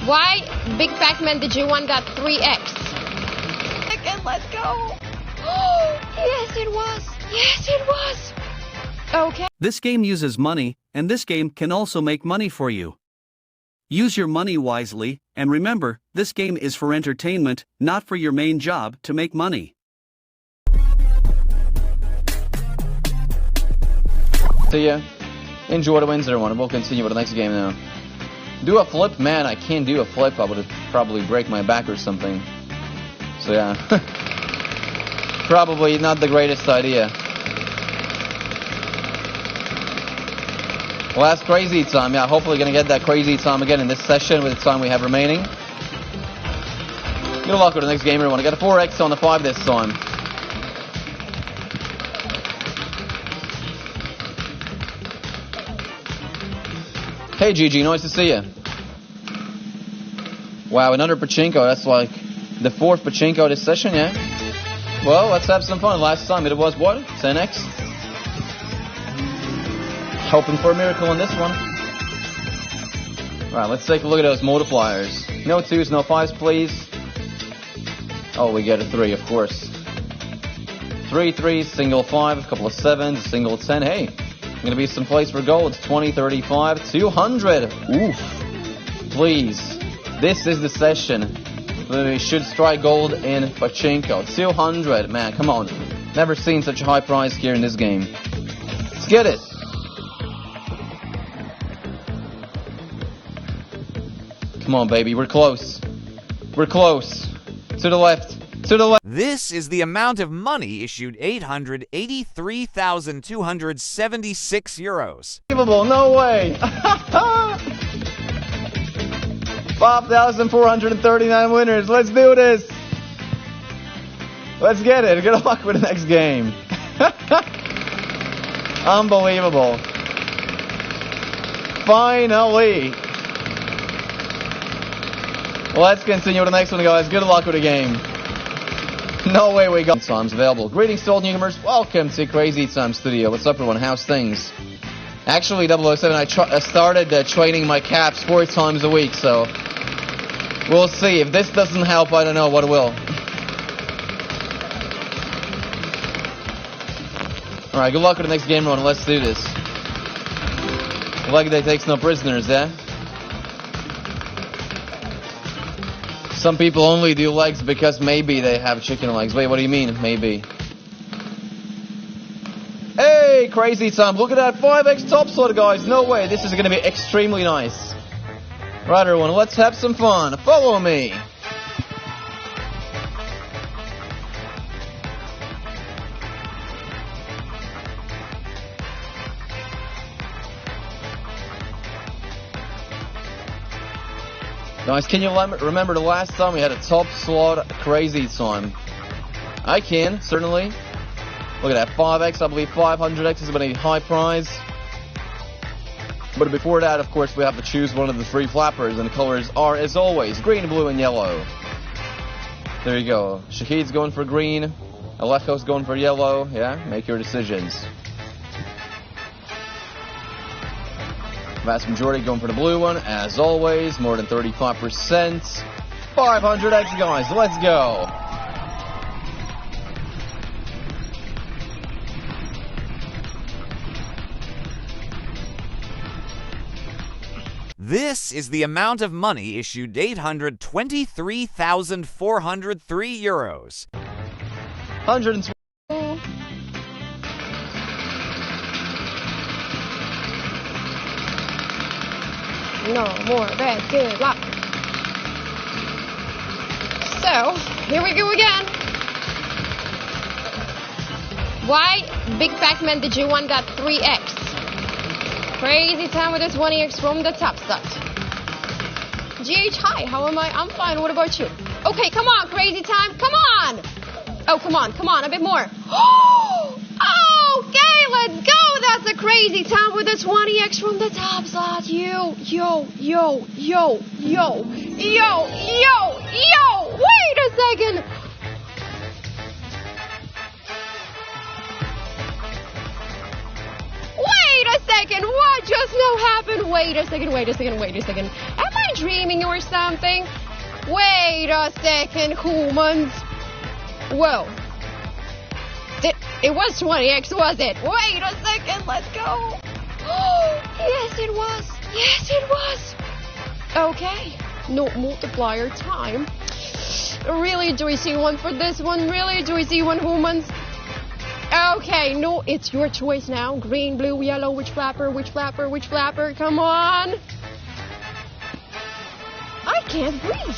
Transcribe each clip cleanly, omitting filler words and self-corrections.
Why, Big Pac-Man, did you want that 3x? Again, let's go. Yes, it was. Yes, it was. Okay. This game uses money, and this game can also make money for you. Use your money wisely, and remember, this game is for entertainment, not for your main job to make money. See ya. Enjoy the wins, everyone. We'll continue with the next game now. Do a flip? Man, I can't do a flip. I would probably break my back or something. So yeah. Probably not the greatest idea. Last crazy time. Yeah, hopefully gonna get that crazy time again in this session with the time we have remaining. Good luck with the next game, everyone. I got a 4x on the 5 this time. Hey Gigi, nice to see you. Wow, another Pachinko. That's like the 4th Pachinko this session, yeah? Well, let's have some fun. Last time it was what? 10x? Hoping for a miracle on this one. Alright, let's take a look at those multipliers. No 2s, no 5s, please. Oh, we get a 3, of course. 3 3s, single 5, a couple of 7s, a single 10. Hey, gonna be some place for gold. 20, 35, 200. Oof. Please. This is the session. We should strike gold in Pachinko. 200. Man, come on. Never seen such a high price here in this game. Let's get it. Come on, baby. We're close. We're close. To the left. To the left. This is the amount of money issued 883,276 euros. Unbelievable. No way. 5,439 winners. Let's do this. Let's get it. Good luck with the next game. Unbelievable. Finally. Let's continue with the next one, guys. Good luck with the game. No way we got times available. Greetings to all newcomers. Welcome to Crazy Time Studio. What's up, everyone? How's things? Actually, 007, I started training my caps 4 times a week, so we'll see. If this doesn't help, I don't know what will. Alright, good luck with the next game, everyone. Let's do this. Like they takes no prisoners, yeah? Some people only do legs because maybe they have chicken legs. Wait, what do you mean, maybe? Hey, crazy time. Look at that 5x top slot, guys. No way. This is going to be extremely nice. Right, everyone. Let's have some fun. Follow me. Guys, can you remember the last time we had a top slot crazy time? I can, certainly. Look at that, 5x, I believe 500x is going to be high prize. But before that, of course, we have to choose one of the 3 flappers, and the colors are, as always, green, blue, and yellow. There you go. Shahid's going for green. Alejo's going for yellow. Yeah, make your decisions. Vast majority going for the blue one, as always, more than 35%. 500x, guys, let's go. This is the amount of money issued 823,403 euros. 120. No more bad. Good luck. So, here we go again. Why, Big Pac-Man, did you want that 3x? Crazy time with the 20x from the TOPSLOT. GH, hi, how am I? I'm fine, what about you? Okay, come on, crazy time, come on! Oh, come on, a bit more. Okay, let's go! That's a crazy time with the 20x from the TOPSLOT. Yo. Wait a second! Wait a second, what just now happened? Wait a second. Am I I dreaming or something? Wait a second, humans. Whoa. It was 20x, was it? Wait a second, let's go. Oh, yes it was. Yes it was. Okay, no multiplier time. Really juicy one for this one. Really juicy one, humans. Okay, no, it's your choice now. Green, blue, yellow, which flapper, which flapper, which flapper? Come on. I can't breathe.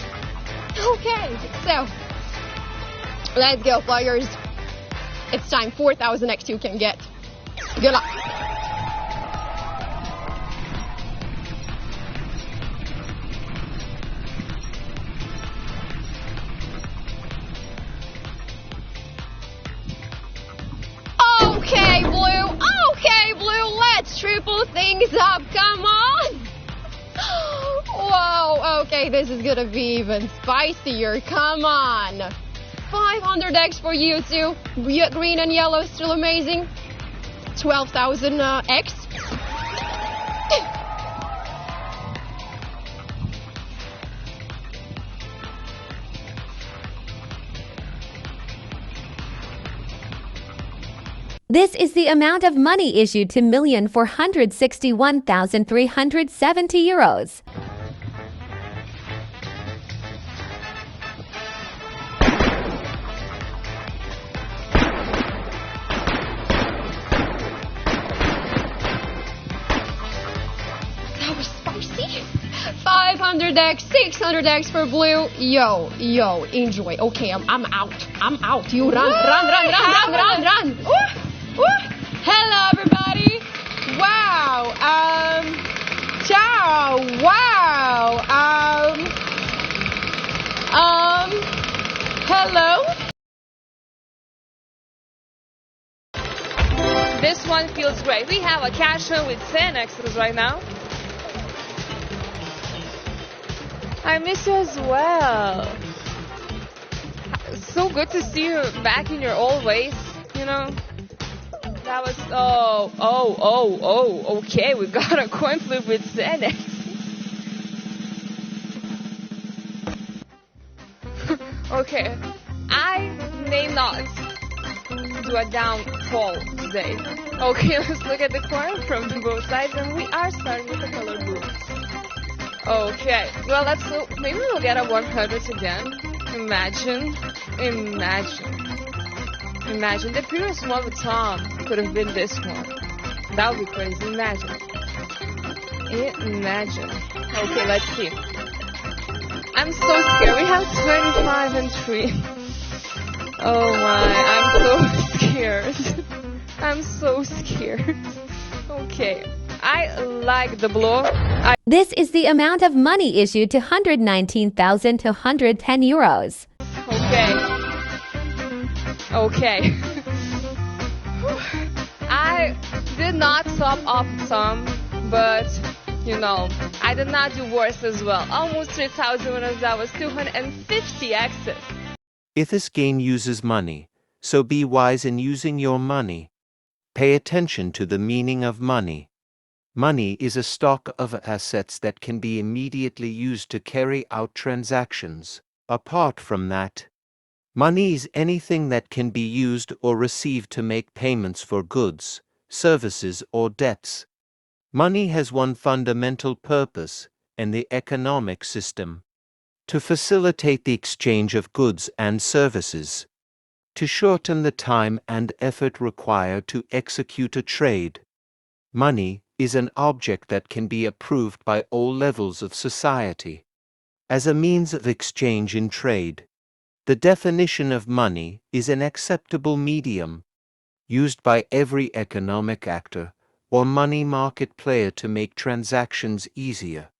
Okay, so let's go, players. It's time. 4,000x you can get. Good luck. Okay, blue. Okay, blue. Let's triple things up. Come on. Whoa. Okay, this is gonna be even spicier. Come on. 500x for you two. Green and yellow still amazing. 12,000x. This is the amount of money issued to 1,461,370 euros. That was spicy. 500x, 600x for blue. Yo, enjoy. Okay, I'm out. I'm out. You run. Hello, everybody. Wow. Ciao. Wow. Hello. This one feels great. We have a cash in with 10 extras right now. I miss you as well. So good to see you back in your old ways, you know. That was, okay, we got a coin flip with 10x. Okay, I may not do a downfall today. Okay, let's look at the coin from both sides, and we are starting with the color blue. Okay, well, let's look. Maybe we'll get a 100 again. Imagine. The previous one with Tom could have been this one. That would be crazy. Imagine. Okay, let's see. I'm so scared. We have 25 and 3. Oh my, I'm so scared. Okay, I like the blue. This is the amount of money issued to 119,210 euros. Okay. I did not top off some, but you know, I did not do worse as well. Almost 3,000 winners. That was 250 X's. If this game uses money, so be wise in using your money. Pay attention to the meaning of money. Money is a stock of assets that can be immediately used to carry out transactions. Apart from that, money is anything that can be used or received to make payments for goods, services, or debts. Money has one fundamental purpose in the economic system: to facilitate the exchange of goods and services, to shorten the time and effort required to execute a trade. Money is an object that can be approved by all levels of society as a means of exchange in trade. The definition of money is an acceptable medium used by every economic actor or money market player to make transactions easier.